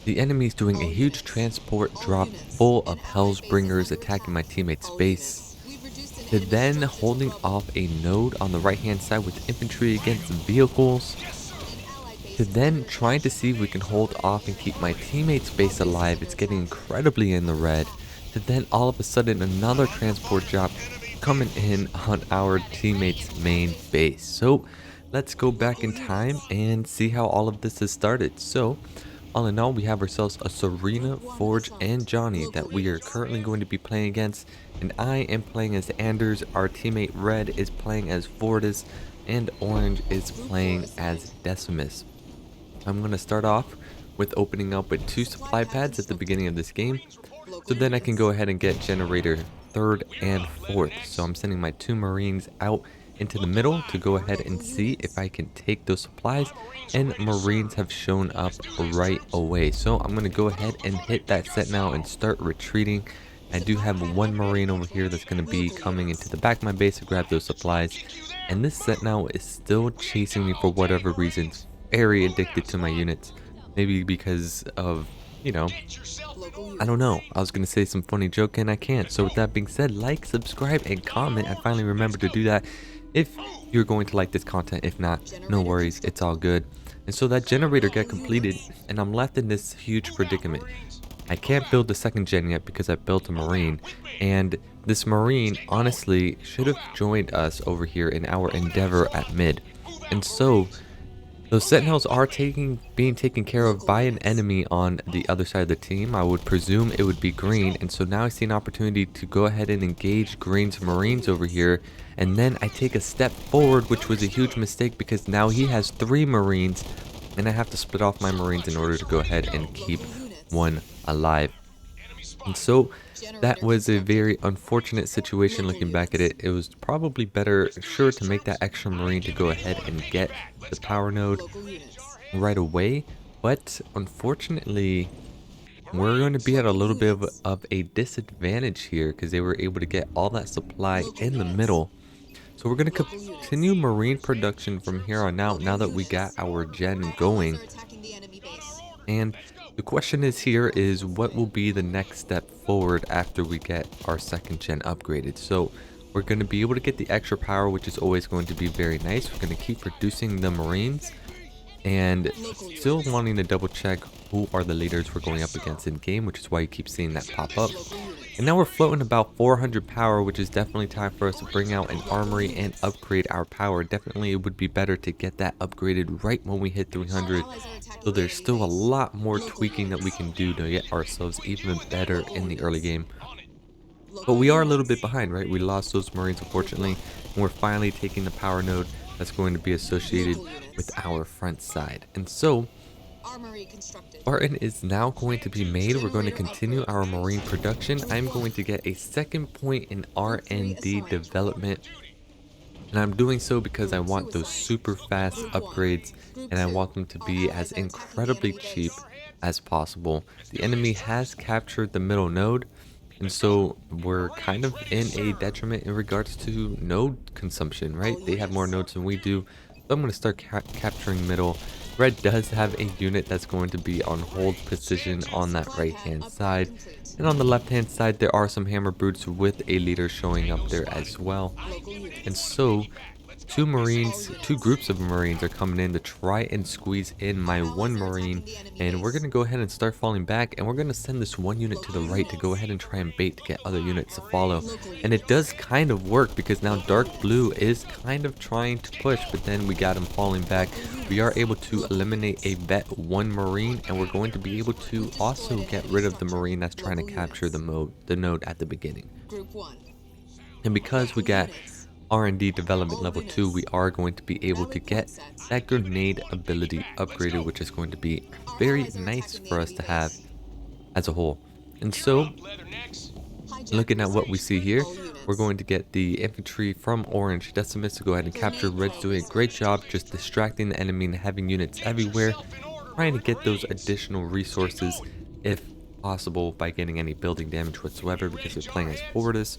The enemy is doing a huge transport drop full of Hellsbringers attacking my teammate's base. To then holding off a node on the right hand side with infantry against vehicles. To then trying to see if we can hold off and keep my teammate's base alive. It's getting incredibly in the red. To then all of a sudden another transport drop coming in on our teammate's main base. So let's go back in time and see how all of this has started. So all in all, we have ourselves a Serena, Forge, and Johnny that we are currently going to be playing against. And I am playing as Anders, our teammate Red is playing as Fortis, and Orange is playing as Decimus. I'm going to start off with opening up with 2 supply pads at the beginning of this game. So then I can go ahead and get generator 3rd and 4th. So I'm sending my 2 Marines out into the middle to go ahead and see if I can take those supplies, and Marines have shown up right away. So I'm going to go ahead and hit that set now and start retreating. I do have 1 Marine over here that's going to be coming into the back of my base to grab those supplies, and this set now is still chasing me for whatever reason. It's very addicted to my units, maybe because of, you know, I don't know. I was going to say some funny joke and I can't. So with that being said, like, subscribe, and comment. I finally remembered to do that. If you're going to like this content, if not, no worries. It's all good. And so that generator got completed and I'm left in this huge predicament. I can't build the 2nd gen yet because I built a Marine. And this Marine honestly should have joined us over here in our endeavor at mid. And so those sentinels are being taken care of by an enemy on the other side of the team. I would presume it would be green, and so now I see an opportunity to go ahead and engage green's Marines over here, and then I take a step forward, which was a huge mistake because now he has 3 Marines, and I have to split off my Marines in order to go ahead and keep 1 alive. And so that was a very unfortunate situation. Looking back at it, it was probably better, sure, to make that extra Marine to go ahead and get the power node right away. But unfortunately, we're going to be at a little bit of a disadvantage here because they were able to get all that supply in the middle. So we're going to continue Marine production from here on out now that we got our gen going. And the question is what will be the next step forward after we get our 2nd gen upgraded. So we're going to be able to get the extra power, which is always going to be very nice. We're going to keep reducing the Marines and still wanting to double check who are the leaders we're going up against in game, which is why you keep seeing that pop up. And now we're floating about 400 power, which is definitely time for us to bring out an armory and upgrade our power. Definitely it would be better to get that upgraded right when we hit 300. So there's still a lot more tweaking that we can do to get ourselves even better in the early game. But we are a little bit behind, right? We lost those Marines, unfortunately, and we're finally taking the power node that's going to be associated with our front side. And so Spartan is now going to be made. We're going to continue our Marine production. I'm going to get a 2nd point in R&D development. And I'm doing so because I want those super fast upgrades and I want them to be as incredibly cheap as possible. The enemy has captured the middle node, and so we're kind of in a detriment in regards to node consumption, right? They have more nodes than we do. So I'm going to start capturing middle. Red does have a unit that's going to be on hold position on that right hand side. And on the left hand side, there are some hammer brutes with a leader showing up there as well. And so 2 groups of Marines are coming in to try and squeeze in my 1 Marine, and we're going to go ahead and start falling back, and we're going to send this 1 unit to the right to go ahead and try and bait to get other units to follow. And it does kind of work because now dark blue is kind of trying to push, but then we got him falling back. We are able to eliminate a vet 1 Marine, and we're going to be able to also get rid of the Marine that's trying to capture the node at the beginning. And because we got R&D development level 2, we are going to be able to get that grenade ability upgraded, which is going to be very nice for us to have as a whole. And so looking at what we see here, we're going to get the infantry from Orange Decimus to go ahead and capture. Red's doing a great job just distracting the enemy and having units everywhere, trying to get those additional resources if possible by getting any building damage whatsoever because they're playing as Fortis.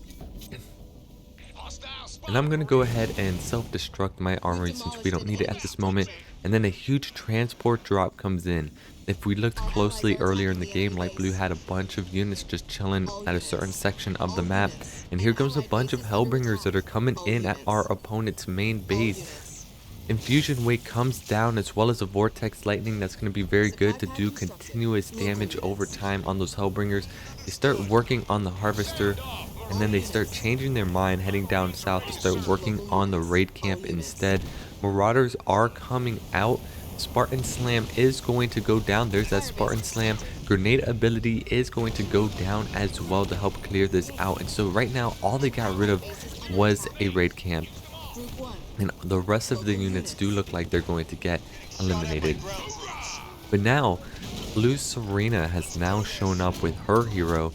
And I'm going to go ahead and self-destruct my armory since we don't need it at this moment. And then a huge transport drop comes in. If we looked closely earlier in the game, light blue had a bunch of units just chilling at a certain section of the map. And here comes a bunch of Hellbringers that are coming in at our opponent's main base. Infusion Wave comes down as well as a Vortex Lightning that's going to be very good to do continuous damage over time on those Hellbringers. They start working on the Harvester, and then they start changing their mind, heading down south to start working on the raid camp instead. Marauders are coming out. Spartan Slam is going to go down. There's that Spartan Slam. Grenade ability is going to go down as well to help clear this out. And so right now, all they got rid of was a raid camp. And the rest of the units do look like they're going to get eliminated. But now, Blue Serena has now shown up with her hero.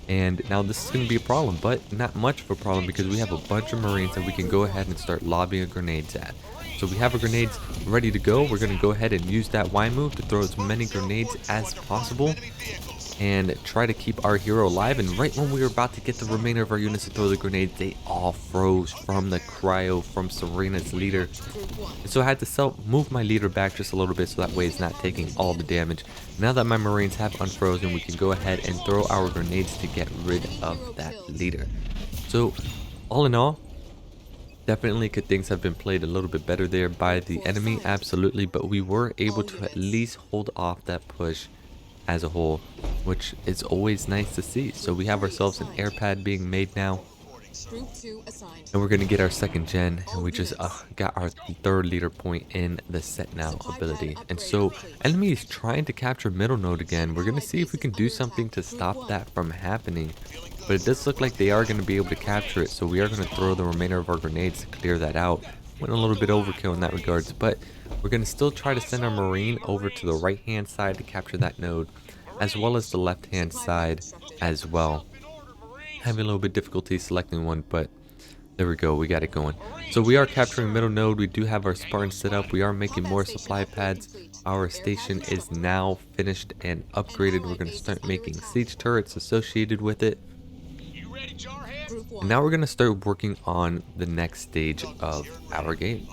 And now this is going to be a problem, but not much of a problem because we have a bunch of Marines that we can go ahead and start lobbing grenades at. So we have our grenades ready to go. We're going to go ahead and use that Y move to throw as many grenades as possible and try to keep our hero alive. And right when we were about to get the remainder of our units to throw the grenades, they all froze from the cryo from Serena's leader. And so I had to move my leader back just a little bit so that way it's not taking all the damage. Now that my Marines have unfrozen, we can go ahead and throw our grenades to get rid of that leader. So all in all, definitely could things have been played a little bit better there by the enemy, absolutely, but we were able to at least hold off that push as a whole, which is always nice to see. So we have ourselves an air pad being made now, and we're going to get our second gen, and we just got our third leader point in the set now ability. And so enemy is trying to capture middle node again. We're going to see if we can do something to stop that from happening, but it does look like they are going to be able to capture it. So we are going to throw the remainder of our grenades to clear that out. Went a little bit overkill in that regards, but we're going to still try to send our Marine over to the right hand side to capture that node, as well as the left hand side as well. Having a little bit difficulty selecting one, but there we go, we got it going. So we are capturing middle node. We do have our Spartan set up. We are making more supply pads. Our station is now finished and upgraded. We're going to start making siege turrets associated with it. And now we're going to start working on the next stage of our game,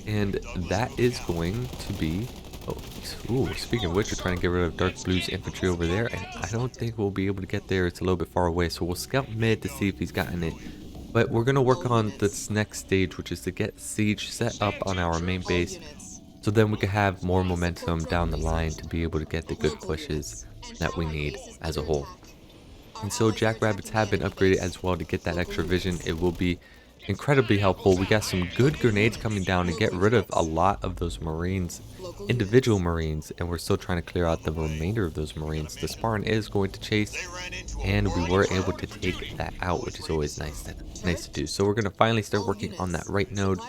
and that is going to be speaking of which, we're trying to get rid of Dark Blue's infantry over there, and I don't think we'll be able to get there. It's a little bit far away, so we'll scout mid to see if he's gotten it. But we're going to work on this next stage, which is to get siege set up on our main base, so then we can have more momentum down the line to be able to get the good pushes that we need as a whole. And so Jackrabbits have been upgraded as well to get that extra vision. It will be incredibly helpful. We got some good grenades coming down to get rid of a lot of those Marines, individual Marines, and we're still trying to clear out the remainder of those Marines. The Spartan is going to chase, and we were able to take that out, which is always nice to do. So we're going to finally start working on that right node,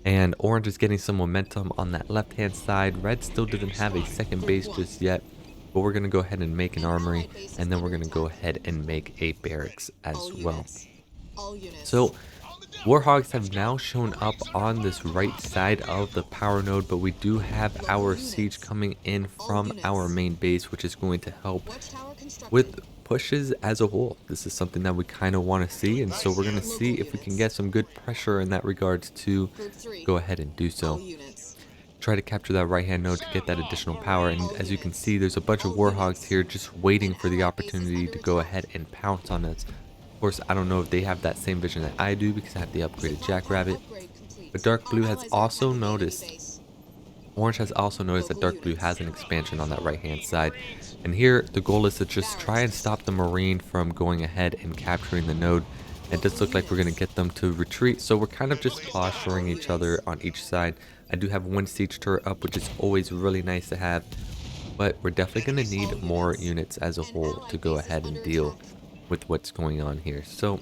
and orange is getting some momentum on that left hand side. Red still doesn't have a second base just yet, but we're going to go ahead and make an armory, and then we're going to go ahead and make a barracks as well. So Warhogs have now shown up on this right side of the power node, but we do have our siege coming in from our main base, which is going to help with pushes as a whole. This is something that we kind of want to see, and so we're going to see if we can get some good pressure in that regards to go ahead and do so. Try to capture that right hand node to get that additional power, and as you can see, there's a bunch of Warhogs here just waiting for the opportunity to go ahead and pounce on us. Of course, I don't know if they have that same vision that I do because I have the upgraded Jackrabbit, but Dark Blue has also noticed, Orange has also noticed that Dark Blue has an expansion on that right hand side, and here the goal is to just try and stop the Marine from going ahead and capturing the node. It does look like we're going to get them to retreat, so we're kind of just posturing each other on each side. I do have one siege turret up, which is always really nice to have, but we're definitely going to need more units as a whole to go ahead and deal with what's going on here. So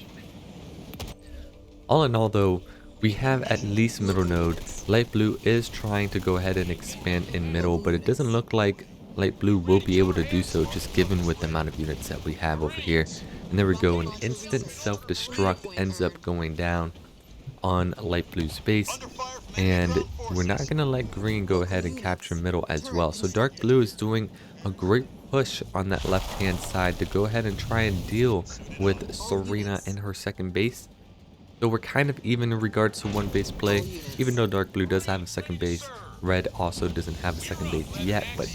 all in all though, we have at least middle node. Light Blue is trying to go ahead and expand in middle, but it doesn't look like Light Blue will be able to do so just given with the amount of units that we have over here. And there we go, an instant self-destruct ends up going down on Light Blue's base, and we're not going to let green go ahead and capture middle as well. So Dark Blue is doing a great push on that left hand side to go ahead and try and deal with Serena and her second base. So we're kind of even in regards to one base play, even though Dark Blue does have a second base. Red also doesn't have a second base yet, but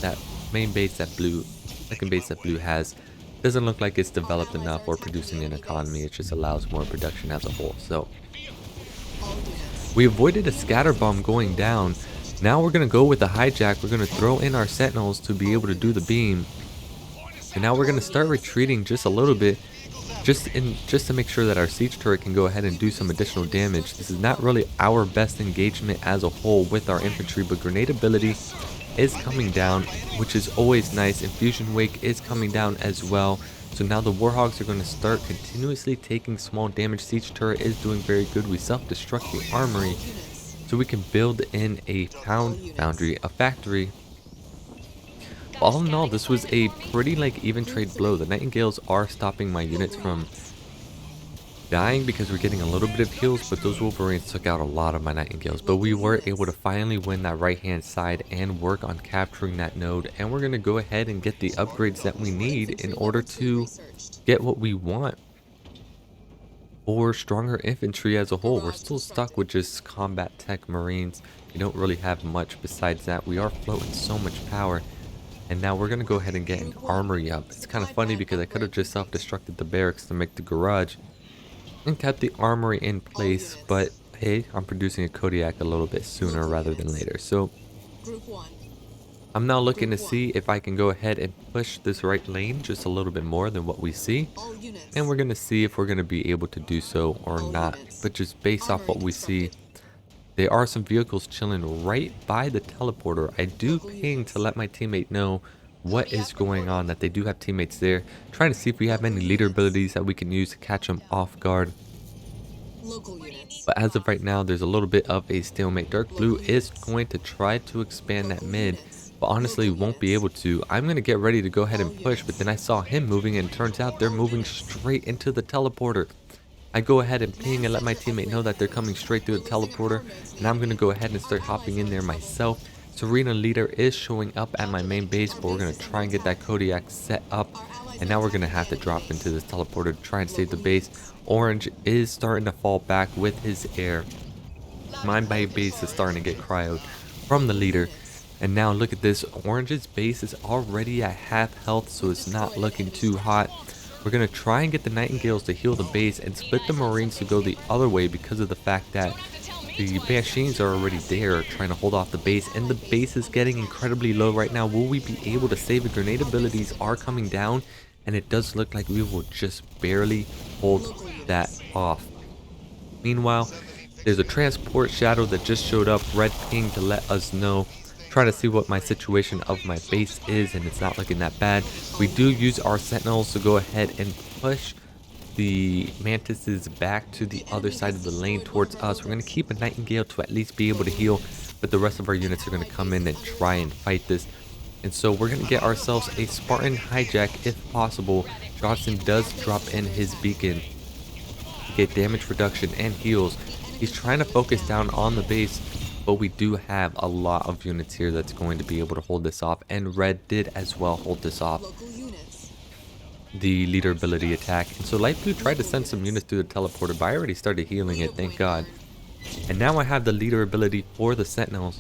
that main base that blue, second base that blue has, doesn't look like it's developed enough or producing an economy. It just allows more production as a whole. So we avoided a scatter bomb going down. Now we're going to go with the hijack. We're going to throw in our sentinels to be able to do the beam. And now we're going to start retreating just a little bit, just to make sure that our siege turret can go ahead and do some additional damage. This is not really our best engagement as a whole with our infantry, but grenade ability is coming down, which is always nice. Infusion wake is coming down as well. So now the Warhogs are going to start continuously taking small damage. Siege turret is doing very good. We self-destruct the armory so we can build in a foundry, a factory. All in all, this was a pretty even trade blow. The Nightingales are stopping my units from dying because we're getting a little bit of heals, but those Wolverines took out a lot of my Nightingales. But we were able to finally win that right hand side and work on capturing that node, and we're going to go ahead and get the upgrades that we need in order to get what we want for stronger infantry as a whole. We're still stuck with just combat tech Marines. We don't really have much besides that. We are floating so much power. And now we're going to go ahead and get an armory up. It's kind of funny because I could have just self-destructed the barracks to make the garage and kept the armory in place, but hey, I'm producing a Kodiak a little bit sooner rather than later. So I'm now looking to see if I can go ahead and push this right lane just a little bit more than what we see. And we're going to see if we're going to be able to do so or not. But just based off what we see, there are some vehicles chilling right by the teleporter. I do ping to let my teammate know what is going on, that they do have teammates there. Trying to see if we have any leader abilities that we can use to catch them off guard. But as of right now, there's a little bit of a stalemate. Dark Blue is going to try to expand that mid, but honestly won't be able to. I'm going to get ready to go ahead and push, but then I saw him moving, and turns out they're moving straight into the teleporter. I go ahead and ping and let my teammate know that they're coming straight through the teleporter, and I'm going to go ahead and start hopping in there myself. Serena Leader is showing up at my main base, but we're going to try and get that Kodiak set up, and now we're going to have to drop into this teleporter to try and save the base. Orange is starting to fall back with his air. My base is starting to get cryoed from the leader, and now look at this. Orange's base is already at half health, so it's not looking too hot. We're going to try and get the Nightingales to heal the base and split the Marines to go the other way because of the fact that the Machines are already there trying to hold off the base, and the base is getting incredibly low right now. Will we be able to save it? Grenade abilities are coming down, and it does look like we will just barely hold that off. Meanwhile, there's a transport shadow that just showed up. Red ping to let us know. Trying to see what my situation of my base is, and it's not looking that bad. We do use our sentinels to go ahead and push the mantises back to the other side of the lane towards us. We're going to keep a Nightingale to at least be able to heal, but the rest of our units are going to come in and try and fight this. And so we're going to get ourselves a Spartan hijack if possible. Johnson does drop in his beacon to get damage reduction and heals. He's trying to focus down on the base, but we do have a lot of units here that's going to be able to hold this off, and Red did as well hold this off, the leader ability attack. And so Light Blue tried to send some units through the teleporter, but I already started healing it, thank God. And now I have the leader ability for the Sentinels,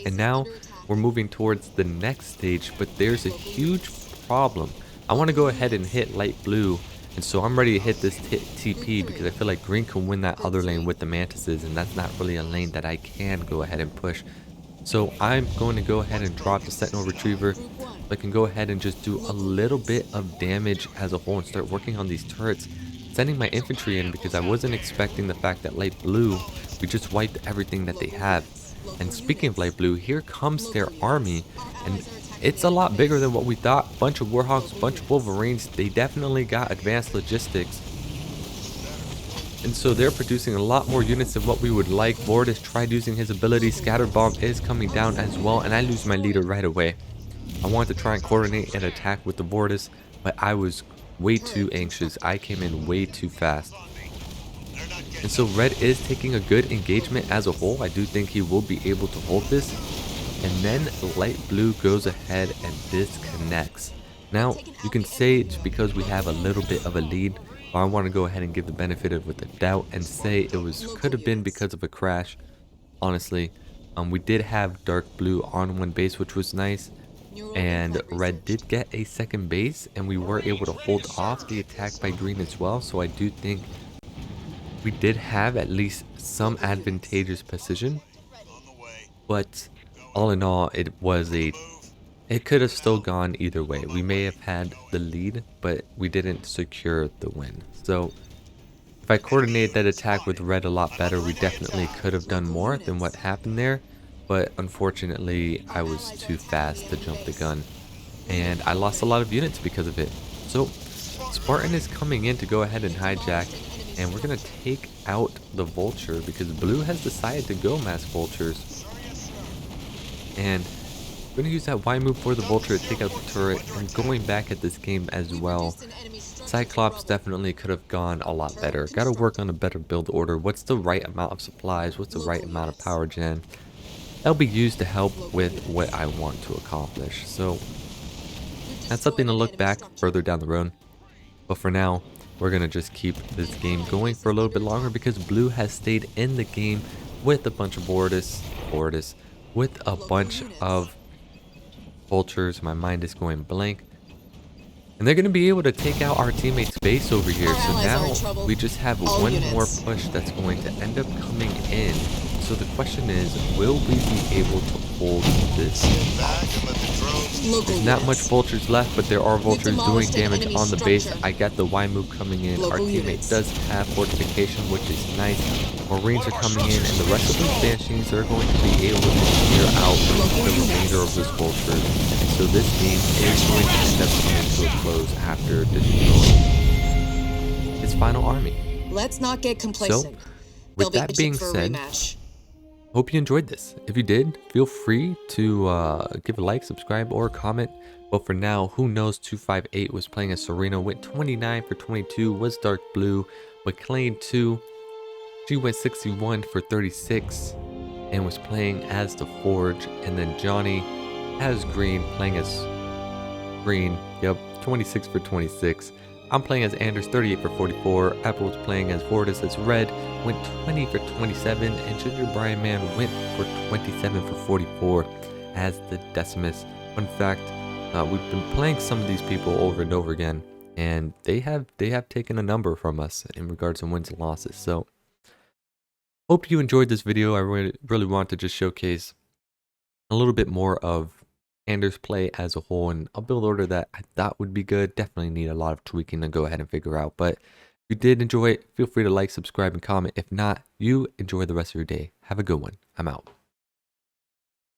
and now we're moving towards the next stage, but there's a huge problem. I want to go ahead and hit Light Blue, and so I'm ready to hit this TP because I feel like green can win that other lane with the mantises, and that's not really a lane that I can go ahead and push. So I'm going to go ahead and drop the Sentinel Retriever so I can go ahead and just do a little bit of damage as a whole and start working on these turrets, sending my infantry in because I wasn't expecting the fact that Light Blue, we just wiped everything that they have. And speaking of Light Blue, here comes their army, and it's a lot bigger than what we thought. Bunch of Warhawks, bunch of Wolverines. They definitely got advanced logistics, and so they're producing a lot more units than what we would like. Vortis tried using his ability. Scatter Bomb is coming down as well, and I lose my leader right away. I wanted to try and coordinate an attack with the Vortis, but I was way too anxious. I came in way too fast. And so Red is taking a good engagement as a whole. I do think he will be able to hold this. And then Light Blue goes ahead and disconnects. Now, you can say it's because we have a little bit of a lead, but I want to go ahead and give the benefit of the doubt and say it could have been because of a crash. Honestly, we did have Dark Blue on one base, which was nice, and red did get a second base, and we were able to hold off the attack by green as well. So I do think we did have at least some advantageous position, but all in all, it could have still gone either way. We may have had the lead, but we didn't secure the win. So if I coordinated that attack with red a lot better, we definitely could have done more than what happened there. But unfortunately, I was too fast to jump the gun, and I lost a lot of units because of it. So Spartan is coming in to go ahead and hijack, and we're going to take out the vulture because blue has decided to go mass vultures. And I'm going to use that Y move for the vulture to take out the turret. And going back at this game as well, Cyclops definitely could have gone a lot better. Got to work on a better build order. What's the right amount of supplies? What's the right amount of power gen? That'll be used to help with what I want to accomplish. So that's something to look back further down the road. But for now, we're going to just keep this game going for a little bit longer because blue has stayed in the game with a bunch of Vortis, with a bunch of vultures. My mind is going blank. And they're going to be able to take out our teammate's base over here. So now we just have one more push that's going to end up coming in. So the question is, will we be able to hold this? There's not much vultures left, but there are vultures doing damage on the base. I got the Y move coming in. Our teammate does have fortification, which is nice. Marines are coming in, and the rest of the Banshees are going to be able to clear out the remainder of this vulture. So this game is going to end up coming to a close after destroying his final army. Let's not get complacent. So, with that being said, hope you enjoyed this. If you did, feel free to give a like, subscribe, or comment. But for now, Who Knows 258 was playing as Serena, went 29 for 22, was dark blue. McLean 2, she went 61 for 36 and was playing as the Forge. And then Johnny as green, playing as green, yep, 26 for 26. I'm playing as Anders, 38 for 44. Apple's playing as Vortis as red, went 20 for 27. And Ginger Brian Man went for 27 for 44 as the Decimus. Fun fact, we've been playing some of these people over and over again, and they have taken a number from us in regards to wins and losses. So hope you enjoyed this video. I really want to just showcase a little bit more of Anders' play as a whole, and a build order that I thought would be good. Definitely need a lot of tweaking to go ahead and figure out. But if you did enjoy it, feel free to like, subscribe, and comment. If not, you enjoy the rest of your day. Have a good one. I'm out.